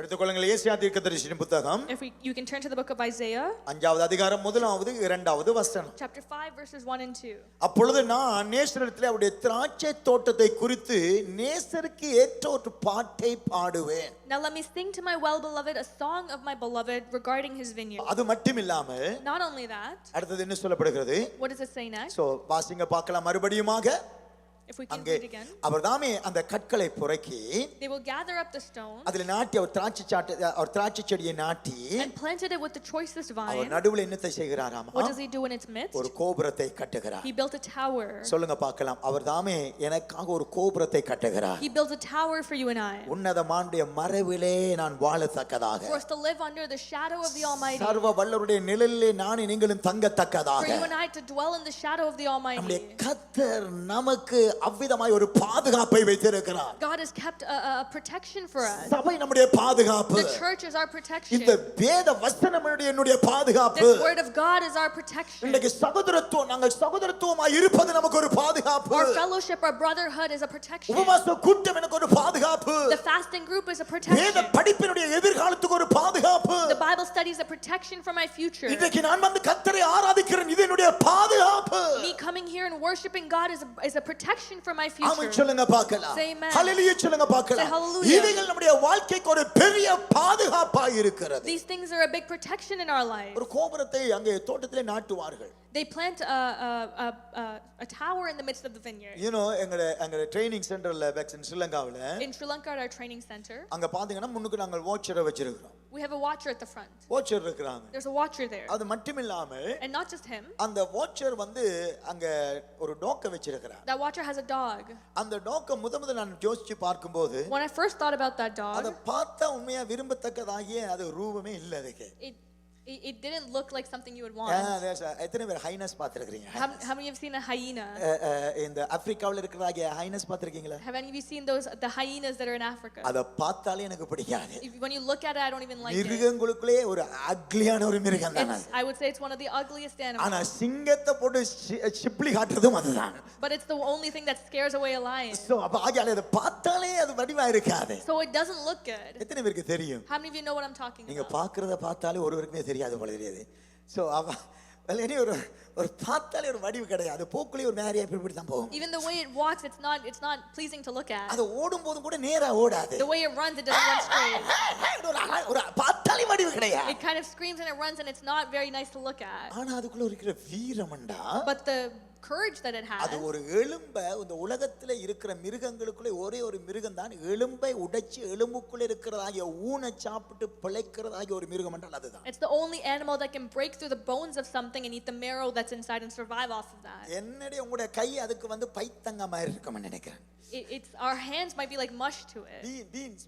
எடுத்துக்கொள்ளுங்கள் ஏசாயா தீர்க்கதரிசியின் புத்தகம் If you can turn to the book of Isaiah, 5வது அதிகாரம் 1வது 2வது வசனம். chapter 5 verses 1 and 2. அப்பொழுது நான் நேசரிடத்தில் அவருடைய திராட்சை தோட்டத்தை குறித்து நேசருக்கு ஏற்ற ஒரு பாட்டை பாடுவேன். Now let me sing to my well-beloved a song of my beloved regarding his vineyard. அது மட்டுமில்லாமல் Not only that, அடுத்தது என்ன சொல்லப்படுகிறது? what does it say next? So வாசிங்க பார்க்கலாம் மறுபடியுமாக. If we can அங்கே read again. அவர்தாமே அந்த கற்களை புரக்கி They will gather up the stones அதில் நாட்டி அவர் திராட்சை செடியை நாட்டி and planted it with the choicest our vine. நடுவில் என்னத்தை செய்கிறாராம்? What does he do in its midst? ஒரு கோபுரத்தை கட்டுகிறார். He built a tower. சொல்லுங்க பார்க்கலாம். அவர்தாமே எனக்காக ஒரு கோபுரத்தை கட்டுகிறார். He built a tower for you and I. உன்னதமானுடைய மறைவிலே நான் வாழத்தக்கதாக. For us to live under the shadow of the Almighty. சர்வ வல்லவருடைய நிழலிலே நான் நீங்களும் தங்கத்தக்கதாக. For you and I to dwell in the shadow of the Almighty. நம்முடைய கர்த்தர் நமக்கு அவ்விதமாய் ஒரு பாதுகாப்பை வைத்திருக்கிறார். God has kept a protection for us. சபை நம்முடைய பாதுகாப்பு. The church is our protection. இந்த வேத வசனம் என்னுடைய பாதுகாப்பு. This word of God is our protection. இன்னைக்கு சகோதரத்துவம் நாங்கள் சகோதரத்துவமாய் இருப்பது நமக்கு ஒரு பாதுகாப்பு. Our fellowship, our brotherhood is a protection. உபவாச கூட்டம் எனக்கு ஒரு பாதுகாப்பு. The fasting group is a protection. வேத படிப்பினுடைய எதிர்காலத்துக்கு ஒரு பாதுகாப்பு. The Bible study is a protection for my future. இன்னைக்கு நான் வந்து கர்த்தரை ஆராதிக்கிறேன், இது என்னுடைய பாதுகாப்பு. Me coming here and worshiping God is a protection for my future. ஆமென் சொல்லுங்க பார்க்கலாம். Say amen. ஹalleluya சொல்லுங்க பார்க்கலாம். Say hallelujah. இவைகள் நம்முடைய வாழ்க்கைக்கு ஒரு பெரிய பாதுகாப்பாய் இருக்கிறது. These things are a big protection in our life. ஒரு கோபுரத்தை அங்கே தோட்டத்திலே நாட்டுவார்கள். They plant a tower in the midst of the vineyard. You know எங்க ட்ரெய்னிங் சென்டர்ல பேக்ஸ் இன் ஸ்ரீலங்காவுல In Sri Lanka, at our training center, அங்க பாத்தீங்கன்னா முன்னுக்கு நாங்கள் வாட்சரை வச்சிருக்கிறோம். we have a watcher at the front. Watcher இருக்காங்க. There's a watcher there. அது மட்டுமில்லாமல் And not just him. அந்த வாட்சர் வந்து அங்க ஒரு டாக்க வச்சிருக்கிறார். That watcher has a dog. அந்த டாக்க முதல்ல நான் யோசிச்சு பார்க்கும்போது When I first thought about that dog, அத பார்த்தா உண்மையா விரும்பத்தக்கதாகிய அது ரூபமே இல்ல அதுக்கு. it didn't look like something you would want. எத்தனை பேர் ஹைனஸ் பார்த்திருக்கீங்க? How many have seen a hyena? இந்த ஆப்பிரிக்காவுல இருக்கிறதாகிய ஹைனஸ் பார்த்திருக்கீங்களா? Have any of you seen the hyenas that are in Africa? அத பார்த்தாலே எனக்கு பிடிக்காது. When you look at it, I don't even like it. மிருகங்களுக்குள்ளே ஒரு அக்லியான ஒரு மிருகம் தான் அது. I would say it's one of the ugliest animals. ஆனா சிங்கத்தை போட்டு சிப்ளி காட்டுறதும் அதுதான். But it's the only thing that scares away a lion. So அப்ப ஆகியால அத பார்த்தாலே அது வடிவா இருக்காது. So it doesn't look good. எத்தனை பேருக்கு தெரியும்? How many of you know what I'm talking நீங்க about? பார்க்கறத பார்த்தாலே ஒருவருக்குமே தெரியாது போல தெரியுது. சோ அவ வெள்ளனே ஒரு பார்த்தாலே ஒரு வடிவு கிடையாது. போக்குலயே ஒரு நேரா இப்படி தான் போகும். Even the way it walks, it's not pleasing to look at. அது ஓடும்போது கூட நேரா ஓடாது. The way it runs, it doesn't run straight. ஒரு பார்த்தாலே வடிவு கிடையாது. It kind of screams and it runs and it's not very nice to look at. ஆனா அதுக்குள்ள இருக்கிற வீரமண்டா, But the courage that it has, அது ஒரு எலும்ப இந்த உலகத்துல இருக்கிற மிருகங்களுக்குள்ள ஒரே ஒரு மிருகம் தான் எலும்பை உடைச்சு எலும்புக்குள்ள இருக்கிறதாகிய ஊனை சாப்பிட்டு பிழைக்கிறதாகிய ஒரு மிருகம் என்றால் அதுதான். it's the only animal that can break through the bones of something and eat the marrow that's inside and survive off of that. என்னடி உங்களுடைய கை அதுக்கு வந்து பைத்தங்க மாதிரி இருக்கும்னு நினைக்கிறேன். It's our hands might be like mush to it. Beans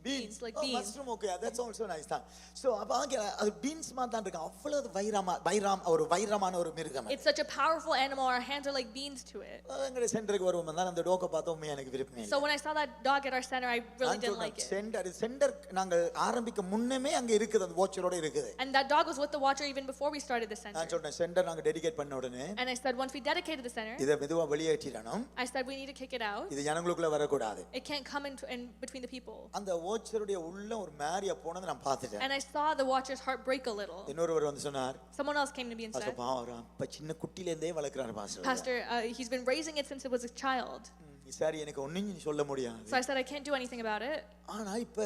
like beans. Mushroom, okay, that's also nice தான். So அப்ப அது பீன்ஸ் மாதிரி தான் இருக்கு. அவ்வளவு வைரமான ஒரு மிருகம். It's such a powerful animal. Our hands are like beans to it. எங்க சென்டருக்கு வருவோம் தான் அந்த டாக்க பார்த்தா உண்மையா எனக்கு விருப்பமே இல்ல. So when I saw that dog at our center, I really didn't like it. Centre நாங்க ஆரம்பிக்க முன்னமே அங்க இருக்குது, அந்த வாட்சரோட இருக்குது. And that dog was with the watcher even before we started the center. நான் சொன்னேன் சென்டர் நாங்க டெடிகேட் பண்ண உடனே, And I said once we dedicated the center, இத மெதுவா வெளியேற்றிடணும். I said we need to kick it out. இது ஜனங்களுக்குள்ள வரக்கூடாது. It can't come in between the people. அந்த வாட்சருடைய உள்ள ஒரு மேரியா போனதை நான் பார்த்துட்டேன். And I saw the watcher's heart break a little. இன்னொருவர் வந்து சொன்னார், Someone else came to me and said, அப்ப சின்ன குட்டில இருந்தே வளர்க்கறாரு pastor. Pastor, he's been raising it since it was a child. சரி எனக்கு ஒண்ணும் சொல்ல முடியாது. So I said I can't do anything about it. ஆனா இப்ப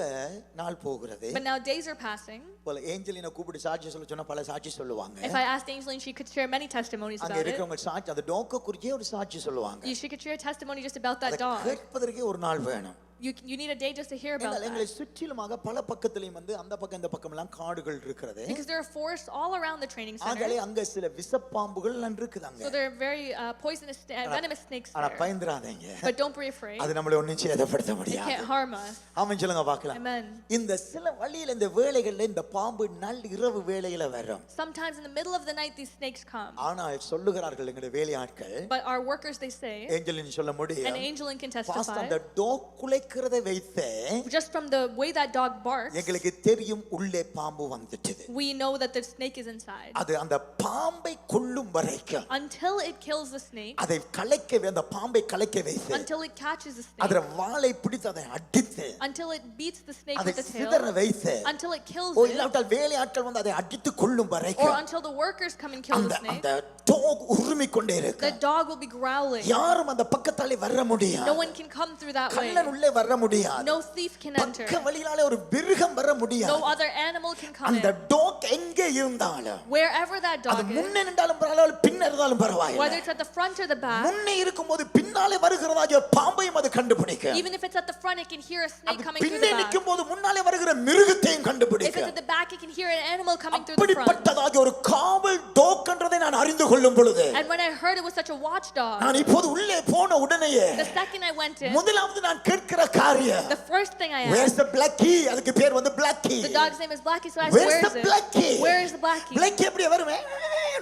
நாள் போகுது. But now days are passing. போல ஏஞ்சலினா கூப்பிட்டு சாட்சி சொல்ல சொன்னா பல சாட்சி சொல்லுவாங்க. If I asked Angeline, she could share many testimonies அங்க about it. இருக்கவங்க சாட்சி அந்த டாக்க குறிச்சே ஒரு சாட்சி சொல்லுவாங்க. She could share a testimony just about that dog. கேட்பதற்கே ஒரு நாள் வேணும். You need a day just to hear about that. எங்களை சுற்றிலுமாக பல பக்கத்திலேயும் வந்து அந்த பக்கம் இந்த பக்கம் எல்லாம் காடுகள் இருக்குது. Because there are forests all around the training center. ஆகவே அங்க சில விஷப்பாம்புகள் இருக்குதாங்க. So there are very poisonous venomous snakes ஆனா there. பயந்துராதீங்க. But don't be afraid. அது நம்மள ஒண்ணும் சேதப்படுத்த It முடியாது. can't harm us. ஆமென் சொல்லுங்க பார்க்கலாம். Amen. இந்த சில வழியில இந்த வேளைகள்ல இந்த பாம்பு இரவு வேளையில வரும். Sometimes in the middle of the night these snakes come. ஆனால் சொல்லுகிறார்கள் எங்களுடைய வேலையாட்கள், But our workers, they say, Angeline சொல்ல முடியும், and Angeline can testify, அந்த டோக்குள்ளே குறைக்கிறதை வைத்து just from the way that dog barks, எங்களுக்கு தெரியும் உள்ளே பாம்பு வந்துட்டது. we know that the snake is inside. அது அந்த பாம்பை கொல்லும் வரைக்கும் Until it kills the snake, அதை அந்த பாம்பை கலைக்க வைத்து until it catches the snake, அதர வாளை பிடித்து அதை அடித்து until it beats the snake அதை with the சிதற tail, வைத்து until it kills it, இல்லாவிட்டால் வேலையாட்கள் வந்து அதை அடித்து கொல்லும் or வரைக்கும் until the workers come and kill the snake, அந்த டாக் உருமிக் கொண்டே the இருக்கு. dog will be growling. யாரும் அந்த பக்கத்தாலே வர முடியாது. No one can come through that way. கள்ளன் உள்ளே வர முடியாது. No thief can enter. பக்க வழியாலே ஒரு மிருகம் வர முடியாது. No other animal can come அந்த in. டாக் எங்கே இருந்தாலும் Wherever that அது dog is, முன்னே நின்றாலும் பரவாயில்லை பின்னர் இருந்தாலும் whether பரவாயில்லை. it's at the front or the back, முன்னே இருக்கும்போது பின்னாலே வருகிறதாகிய பாம்பையும் அது கண்டுபிடிக்கும். even if it's at the front, it can hear a snake அது coming through பின்னே the back. நிக்கும்போது முன்னாலே வருகிற மிருகத்தையும் If கண்டுபிடிக்கும். it's at the back, it can hear an animal coming through the front. அப்படிப்பட்டதாகிய ஒரு காவல் டாக் என்றதை நான் அறிந்து கொள்ளும் பொழுது And when I heard it was such a watchdog, நான் இப்போது உள்ளே போன உடனேயே the second I went in, முதலாவது நான் கேட்கிற காரியம் the first thing I Where's asked, the Blackie? அதுக்கு பேர் வந்து Blackie. the dog's name is Blackie, so I asked, Where's where the is it? Blackie? Where is the Blackie? Blackie எப்படி வருமே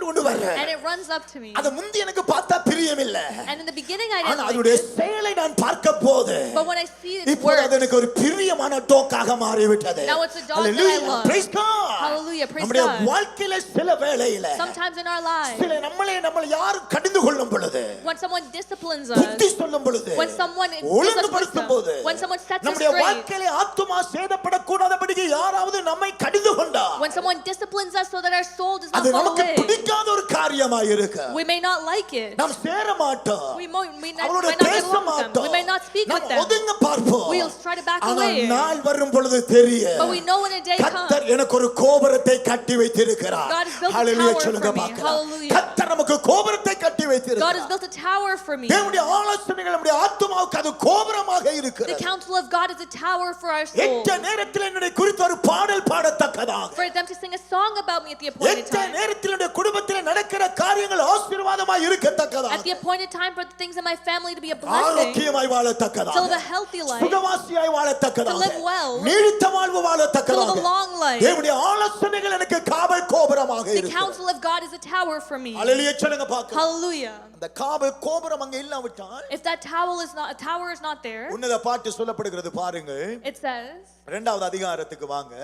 கொண்டு வர And it runs up to me. அது முந்தி எனக்கு பார்த்தா பிரியமில்லை. And in the beginning I ஆனா didn't like அதோட it, செயலை நான் பார்க்க போது but when I see it இப்போ அது work, எனக்கு ஒரு பிரியமான டாக்காக மாறிவிட்டது. now it's a dog that I Hallelujah. love. Praise God. Hallelujah, praise நம்முடைய God. வாழ்க்கையில சில வேளையில Sometimes in our lives, சில நம்மளை யாரும் கடிந்து கொள்ளும் பொழுது when someone disciplines புத்தி us, சொல்லும் பொழுது when someone gives us ஒழுங்குபடுத்தும் போது wisdom, when someone sets us நம்முடைய straight, வாழ்க்கையில ஆத்துமா சேதப்படக்கூடாதபடிக்கு யாராவது நம்மை கடிந்து கொண்டா when someone disciplines us so that our soul does not அது fall நமக்கு away, பிடிக்காத ஒரு காரியமாக இருக்கு. we may not like it. நாம் சேர மாட்டோம். We might not அவளோட get பேச along with them. மாட்டோம். We may not speak with நாம் them. ஒதுங்க பார்ப்போம். We'll try to back ஆனால் away. நாள் வரும் பொழுது தெரியும். But we know when a day comes, கர்த்தர் எனக்கு ஒரு கோபுரத்தை கட்டி வைத்திருக்கிறார். God has built a hallelujah tower சொல்லுங்க for me. பார்க்கலாம். Hallelujah. கர்த்தர் நமக்கு கோபுரத்தை கட்டி God has வைத்திருக்கிறார். built a tower for me. தேவனுடைய ஆலோசனைகள் நம்முடைய ஆத்துமாவுக்கு அது கோபுரமாக The இருக்கிறது. counsel of God is a tower for our soul. எந்த நேரத்தில் என்னுடைய குறித்து ஒரு பாடல் பாடத்தக்கதாக For them to sing a song about me at the appointed எந்த time. நேரத்தில் என்னுடைய குடும்பத்தில் நடக்கிற காரியங்கள் ஆசீர்வாதமாய் இருக்கத்தக்கதாக At the appointed time for the things in my family to be a blessing. ஆரோக்கியமாய் To live வாழத்தக்கதாக a healthy life. சுகவாசியாய் வாழத்தக்கதாக To live well. நீடித்த வாழ்வு To live a வாழத்தக்கதாக long life. தேவனுடைய ஆலோசனைகள் எனக்கு காவல் கோபுரமாக The இருக்கிறது. counsel of God is a tower for me. ஹalleluya சொல்லுங்க பார்க்கலாம். Hallelujah. அந்த காவல் கோபுரம் அங்க இல்லாவிட்டால் If that tower is not there, உன்னத பாட்டு சொல்லப்படுகிறது பாருங்க. it says, இரண்டாவது அதிகாரத்துக்கு வாங்க.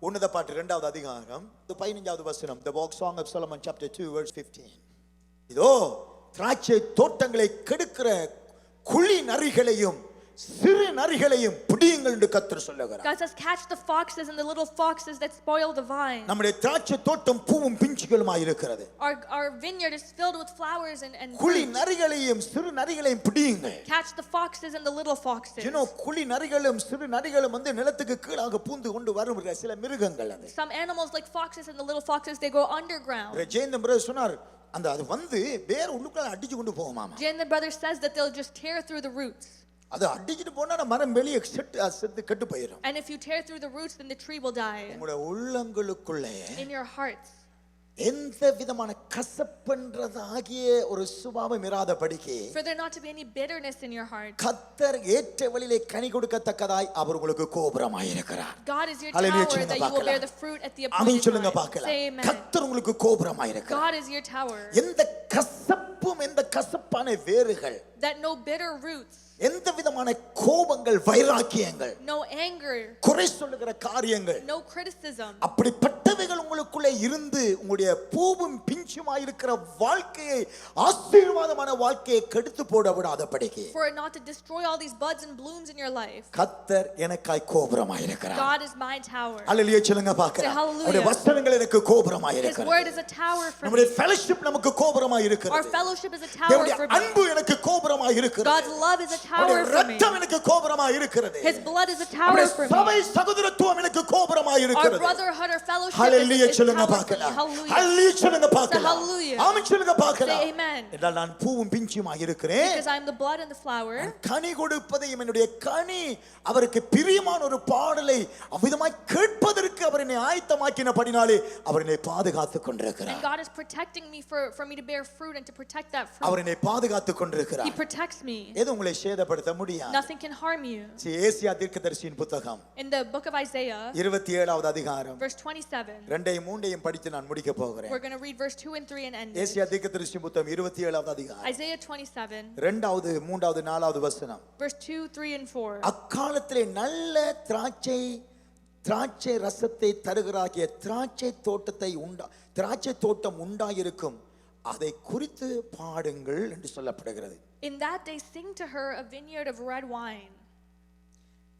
உன்னத பாட்டு இரண்டாவது அதிகாரம் 15வது வசனம். The Song of Solomon chapter 2 verse 15. இதோ திராட்சை தோட்டங்களை கெடுக்கிற குழி நரிகளையும் சிறு நரிகளையும் பிடியுங்கள் என்று கர்த்தர் சொல்லுகிறார். God says, catch the foxes and the little foxes that spoil the vine. நம்முடைய திராட்சை தோட்டம் பூவும் பிஞ்சுகளுமாய் இருக்கிறது. Our vineyard is filled with flowers and குழி fruit. நரிகளையும் சிறு நரிகளையும் பிடியுங்கள். Catch the foxes and the little foxes. குழி நரிகளும் சிறு நரிகளும் வந்து நிலத்துக்கு கீழாக பூந்து கொண்டு வரும் சில மிருகங்கள் அது. Some animals like foxes and the little foxes, they go underground. Jayanthan brother சொன்னார் அந்த அது வந்து வேற உள்ளுக்குள்ள அடிச்சு கொண்டு போகுமாமா. Jen the brother says that they'll just tear through the roots. அது அடிச்சிட்டு போனா மரம் வெளியே செத்து கெட்டு போயிடும். And if you tear through the roots, then the tree will die. உங்களுடைய உள்ளங்களுக்குள்ளே In your hearts, எந்த விதமான கசப்புன்றதாகிய ஒரு சுபாவம் இராதபடிக்கு for there not to be any bitterness in your heart. கர்த்தர் ஏற்ற வழியிலே கனி கொடுக்கத்தக்கதாய் அவர் உங்களுக்கு கோபுரமாய் இருக்கிறார். God is your Hallelujah, tower சொல்லுங்க that you will bear பார்க்கலாம். the fruit at the amen appointed சொல்லுங்க time. பார்க்கலாம். Say amen. கர்த்தர் உங்களுக்கு கோபுரமாய் இருக்கிறார். God is your tower. எந்த கசப்பும் எந்த கசப்பான வேர்கள், That no bitter roots, எந்த விதமான கோபங்கள் வைராக்கியங்கள், no anger, குறை சொல்லுகிற காரியங்கள், no criticism, அப்படிப்பட்டவைகள் உங்களுக்குள்ளே இருந்து உங்களுடைய பூவும் பிஞ்சுமாய் இருக்கிற வாழ்க்கையை ஆசீர்வாதமான வாழ்க்கையை கெடுத்து போட விடாதபடிக்கு for it not to destroy all these buds and blooms in your life. கர்த்தர் எனக்காய் கோபுரமாய் இருக்கிறார். God is my tower. ஹalleluya சொல்லுங்க பார்க்கலாம். Say hallelujah. அவருடைய வசனங்கள் எனக்கு கோபுரமாய் His இருக்கிறது. word is a tower for நம்முடைய me. fellowship நமக்கு கோபுரமாய் Our இருக்கிறது. fellowship is a tower தேவனுடைய for me. அன்பு எனக்கு கோபுரமாய் இருக்கிறது. God's love is a tower அவருடைய for me. இரத்தம் எனக்கு கோபுரமாய் இருக்கிறது. His blood is a tower அவருடைய for சபை me. சகோதரத்துவம் எனக்கு கோபுரமாய் Our இருக்கிறது. brotherhood, our fellowship hallelujah is a சொல்லுங்க tower for me. பார்க்கலாம். Hallelujah. ஹalleluya சொல்லுங்க பார்க்கலாம். hallelujah. ஆமென் சொல்லுங்க பார்க்கலாம். Say amen. என்றால் நான் பூவும் பிஞ்சுமாய் இருக்கிறேன். Because I am the blood and the flower. கனி கொடுப்பதையும் என்னுடைய கனி அவருக்கு பிரியமான ஒரு பாடலை அவ்விதமாய் கேட்பதற்கு அவர் என்னை ஆயத்தமாக்கினபடினாலே அவர் என்னை பாதுகாத்துக் கொண்டிருக்கிறார். And God is protecting me for me to bear fruit and to protect that fruit. அவர் என்னை பாதுகாத்துக் கொண்டிருக்கிறார். He protects me. எது உங்களை சேதப்படுத்த முடியாது. Nothing can harm you. Asia தீர்க்கதரிசியின் புத்தகம் In the book of Isaiah, 27வது அதிகாரம் verse 27, 2ஐயும் 3ஐயும் படித்து நான் முடிக்க போகிறேன். we're going to read verse 2 and 3 and end it. Asia தீர்க்கதரிசியின் புத்தகம் 27வது அதிகாரம் Isaiah 27, 2வது 3வது 4வது வசனம். verse 2, 3, and 4. அக்காலத்திலே நல்ல திராட்சை ரசத்தை தருகிறாகிய திராட்சை தோட்டம் உண்டாயிருக்கும், அதை குறித்து பாடுங்கள் என்று சொல்லப்படுகிறது. In that day sing to her a vineyard of red wine.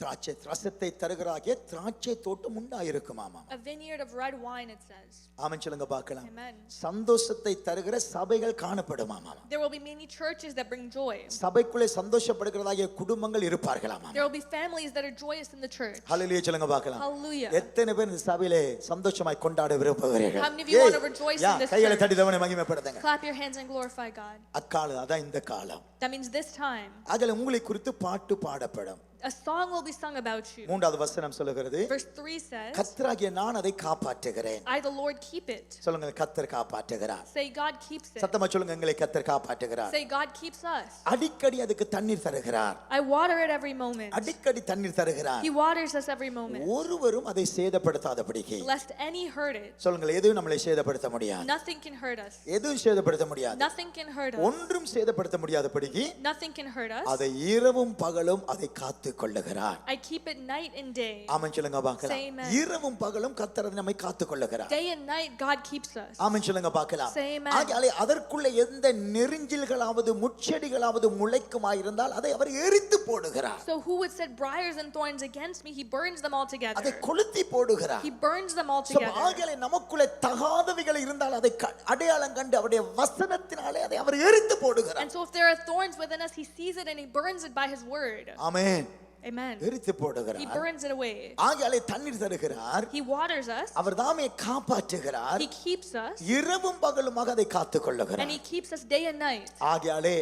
திராட்சை ரசத்தை தருகிறாகிய திராட்சை தோட்டம் உண்டாயிருக்குமாமா. A vineyard of red wine, it says. ஆமென் சொல்லுங்க பார்க்கலாம். Amen. சந்தோஷத்தை தருகிற சபைகள் காணப்படுமாமா. There will be many churches that bring joy. சபைக்குள்ளே சந்தோஷப்படுகிறதாகிய குடும்பங்கள் இருப்பார்களாமா. There will be families that are joyous in the church. ஹல்லேலூயா சொல்லுங்க பார்க்கலாம். Hallelujah. எத்தனை பேர் இந்த சபையிலே சந்தோஷமாய் கொண்டாட விரும்புகிறீர்கள்? How many of you want to rejoice in this கைகளை church? தட்டி தேவனை மகிமைப்படுத்துங்க. Clap your hands and glorify God. அக்காலம் அதான் இந்த காலம். That means this time. அதில் உங்களை குறித்து பாட்டு பாடப்படும். A song will be sung about you. மூன்றாவது வசனம் சொல்லுகிறது, Verse 3 says, கர்த்தராகிய நான் அதை காப்பாற்றுகிறேன். I the Lord keep it. சொல்லுங்க, கர்த்தர் காப்பாற்றுகிறார். Say God keeps it. சத்தமா சொல்லுங்க, எங்களை கர்த்தர் காப்பாற்றுகிறார். Say God keeps us. அடிக்கடி அதுக்கு தண்ணீர் தருகிறார். I water it every moment. அடிக்கடி தண்ணீர் தருகிறார். He waters us every moment. ஒருவரும் அதை சேதப்படுத்தாதபடிக்கு. Lest any hurt it. சொல்லுங்க, எதுவும் நம்மளை சேதப்படுத்த முடியாது. Nothing can hurt us. எதுவும் சேதப்படுத்த முடியாது. Nothing can hurt us. ஒன்றும் சேதப்படுத்த முடியாதபடிக்கு Nothing can hurt us. அதை இரவும் பகலும் அதை காத்துக் கொள்ளுகிறார். I keep it night and day. ஆமென் சொல்லுங்க பார்க்கலாம். Say amen. இரவும் பகலும் கர்த்தர் நம்மை காத்துக் கொள்ளுகிறார். Day and night God keeps us. ஆமென் சொல்லுங்க பார்க்கலாம். Say amen. ஆகையாலே அதற்குள்ள எந்த நெரிஞ்சில்களாவது முட்செடிகளாவது முளைக்குமாயிருந்தால் அதை அவர் எரித்து போடுகிறார். So who would set briars and thorns against me? He burns them all together. அதை கொளுத்தி போடுகிறார். He burns them all together. ஆகையாலே நமக்குள்ள தகாதவைகள் இருந்தால் அதை அடையாளம் கண்டு அவருடைய வசனத்தினாலே அதை அவர் எரித்து போடுகிறார். And so if there are thorns within us, he sees it and he burns it by his word. Amen. Amen. எரித்து போடுகிறார். He burns it away. ஆகையாலே தண்ணீர் தருகிறார். He waters us. அவர் தாமே காப்பாற்றுகிறார். He keeps us. இரவும் பகலுமாக அதை காத்துக் கொள்ளுகிறார். And he keeps us day and night. ஆகையாலே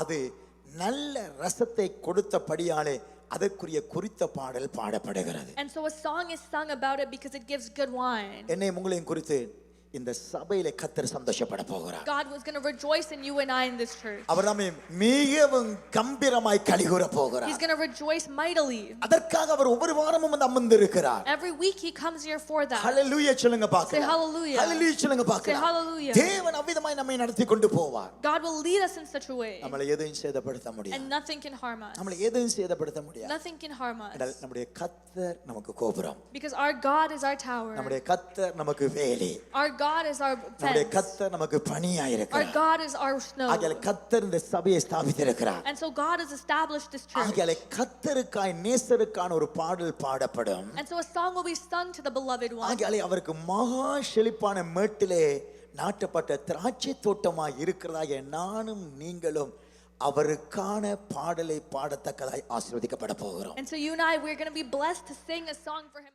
அது நல்ல ரசத்தை கொடுத்தபடியாலே அதற்குரிய குறித்த பாடல் பாடப்படுகிறது. And so a song is sung about it because it gives good wine. என்னை உங்களையும் குறித்து இந்த சபையிலே கர்த்தர் சந்தோஷப்பட போகிறார். God was going to rejoice in you and I in this church. அவர் தாமே மிகவும் கம்பீரமாய் களிகூர போகிறார். He's going to rejoice mightily. அதற்காக அவர் ஒவ்வொரு வாரமும் வந்து அமர்ந்திருக்கிறார். Every week he comes here for that. ஹல்லேலூயா சொல்லுங்க பார்க்கலாம். Say hallelujah. ஹல்லேலூயா சொல்லுங்க Say பார்க்கலாம். hallelujah. தேவன் அவ்விதமாய் நம்மை நடத்தி கொண்டு போவார். God will lead us in such a way. நம்மளை எதையும் சேதப்படுத்த முடியாது. And nothing can harm us. நம்மளை எதையும் சேதப்படுத்த முடியாது. Nothing can harm us. நம்முடைய கர்த்தர் நமக்கு கோபுரம். Because our God is our tower. நம்முடைய கர்த்தர் நமக்கு வேலி. Our God is our நம்முடைய fence. கர்த்தர் நமக்கு பனியாய் Our இருக்கிறார். God is our snow. ஆகையால் கர்த்தர் இந்த சபையை ஸ்தாபித்திருக்கிறார். And so God has established this church. ஆகையால் கர்த்தருக்காய் நேசருக்கான ஒரு பாடல் பாடப்படும். And so a song will be sung to the beloved one. ஆகையால் அவருக்கு மகா செழிப்பான மேட்டிலே நாட்டப்பட்ட திராட்சை தோட்டமாய் இருக்கிறதாய நானும் நீங்களும் அவருக்கான பாடலை பாடத்தக்கதாய் ஆசீர்வதிக்கப்பட போகிறோம். And so you and I, we're going to be blessed to sing a song for him.